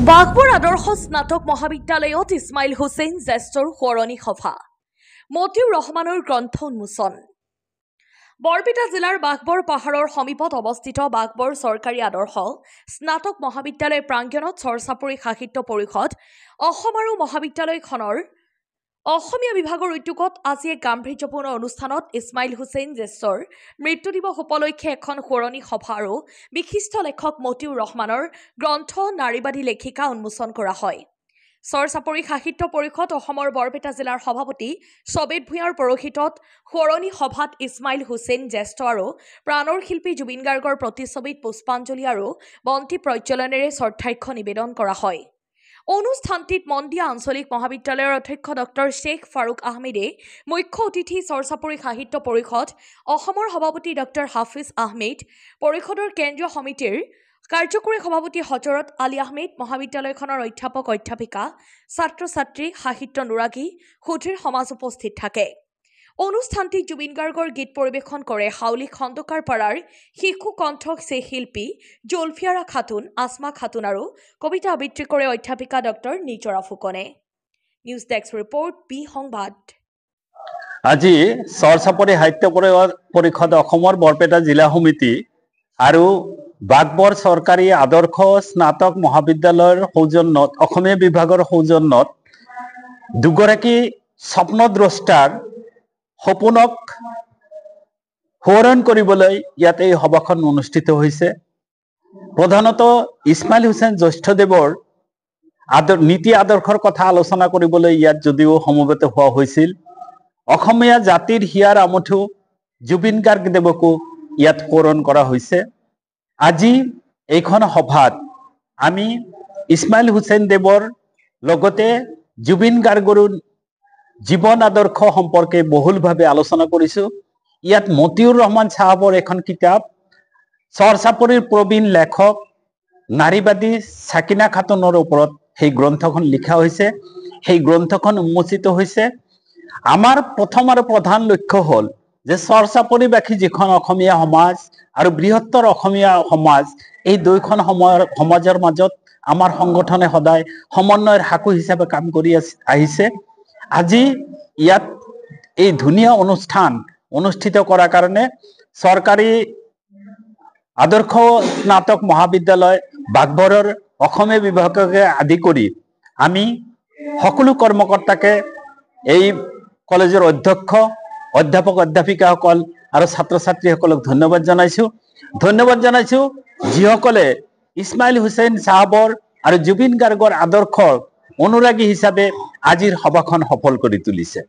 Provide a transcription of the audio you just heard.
বাঘবৰ আদৰ্শ স্নাতক মহাবিদ্যালয়ত ইছমাইল হুছেইন জ্যেষ্ঠৰ সোঁৱৰণী সভা মতিউৰ ৰহমানৰ গ্ৰন্থ উন্মোচন বৰপেটা জিলাৰ বাঘবৰ পাহাৰৰ সমীপত অৱস্থিত বাঘবৰ চৰকাৰী আদৰ্শ স্নাতক মহাবিদ্যালয় প্ৰাংগণত চৰচাপৰি সাহিত্য পৰিষদ অসম আৰু মহাবিদ্যালয়খনৰ অসমীয়া বিভাগৰ উদ্যোগত আজি এক গাম্ভীৰ্যপূৰ্ণ অনুষ্ঠানত ইছমাইল হুছেইন জ্যেষ্ঠৰ মৃত্যু দিৱস উপলক্ষে এখন সোঁৱৰণী সভা আৰু বিশিষ্ট লেখক মতিউৰ ৰহমানৰ গ্ৰন্থ নাৰীবাদী লেখিকা উন্মোচন কৰা হয়। চৰচাপৰি সাহিত্য পৰিষদ অসমৰ বৰপেটা জিলাৰ সভাপতি সবেত ভূঞাৰ পৌৰোহিত্যত সোঁৱৰণী সভাত ইছমাইল হুছেইন জ্যেষ্ঠ আৰু প্ৰাণৰ শিল্পী জুবিন গাৰ্গৰ প্ৰতিচ্ছবিত পুষ্পাঞ্জলি আৰু বন্তি প্ৰজ্বলনেৰে শ্ৰদ্ধাৰ্ঘ্য নিবেদন কৰা হয়। অনুষ্ঠানটিত মন্দিয়া আঞ্চলিক মহাবিদ্যালয়ৰ অধ্যক্ষ ডক্টৰ শ্বেখ ফাৰুক আহমেদে মুখ্য অতিথি চৰচাপৰি সাহিত্য পৰিষদ অসমৰ সভাপতি ডক্টৰ হাফিজ আহমেদ পৰিষদৰ কেন্দ্ৰীয় সমিতিৰ কাৰ্যকৰী সভাপতি হজৰত আলী আহমেদ মহাবিদ্যালয়খনৰ অধ্যাপক অধ্যাপিকা ছাত্ৰ ছাত্ৰী সাহিত্যানুৰাগী সুধীৰ সমাজ উপস্থিত থাকে। অনুষ্ঠানটিত জুবিন গাৰ্গৰ গীত পৰিৱেশন কৰে হাউলী খন্দকাৰ পাৰাৰ শিশু কণ্ঠ শিল্পী জুলফিয়াৰা খাতুন আসমা খাতুন আৰু কবিতা আবৃত্তি কৰে অধ্যাপিকা ডক্টৰ নিজৰা ফুকনে। নিউজ ডেস্ক ৰিপৰ্ট বি সংবাদ। আজি চৰচাপৰি সাহিত্য পৰিষদ অসমৰ বৰপেটা জিলা সমিতি আৰু বাঘবৰ চৰকাৰী আদৰ্শ স্নাতক মহাবিদ্যালয়ৰ সৌজন্যত অসমীয়া বিভাগৰ সৌজন্যত দুগৰাকী স্বপ্নদ্ৰষ্টাৰ সপোনক সোঁৱৰণ কৰিবলৈ ইয়াত এই সভাখন অনুষ্ঠিত হৈছে। প্ৰধানত ইছমাইল হুছেইন জ্যেষ্ঠদেৱৰ নীতি আদৰ্শৰ কথা আলোচনা কৰিবলৈ ইয়াত যদিও সমবেত হোৱা হৈছিল, অসমীয়া জাতিৰ হিয়াৰ আমঠু জুবিন গাৰ্গদেৱকো ইয়াত সোঁৱৰণ কৰা হৈছে। আজি এইখন সভাত আমি ইছমাইল হুছেইন দেৱৰ লগতে জুবিন গাৰ্গৰো জীৱন আদৰ্শ সম্পৰ্কে বহুলভাৱে আলোচনা কৰিছো। ইয়াত মতিউৰ ৰহমান চাহাবৰ এখন কিতাপ চৰচাপৰিৰ প্ৰবীণ লেখক নাৰীবাদী ছাকিনা খাতুনৰ ওপৰত সেই গ্ৰন্থখন লিখা হৈছে। সেই গ্ৰন্থখন উন্মোচিত হৈছে। আমাৰ প্ৰথম আৰু প্ৰধান লক্ষ্য হ'ল যে চৰচাপৰিবাসী যিখন অসমীয়া সমাজ আৰু বৃহত্তৰ অসমীয়া সমাজ, এই দুইখন সমাজৰ মাজত আমাৰ সংগঠনে সদায় সমন্বয়ৰ সাকু হিচাপে কাম কৰি আহিছে। আজি ইয়াত এই ধুনীয়া অনুষ্ঠান অনুষ্ঠিত কৰাৰ কাৰণে চৰকাৰী আদৰ্শ স্নাতক মহাবিদ্যালয় বাঘবৰৰ অসমীয়া বিভাগকে আদি কৰি আমি সকলো কৰ্মকৰ্তাকে, এই কলেজৰ অধ্যক্ষ অধ্যাপক অধ্যাপিকাসকল আৰু ছাত্ৰ ছাত্ৰীসকলক ধন্যবাদ জনাইছো যিসকলে ইছমাইল হুছেইন চাহাবৰ আৰু জুবিন গাৰ্গৰ আদৰ্শৰ অনুৰাগী হিচাপে আজিৰ সভাখন সফল কৰি তুলিছে।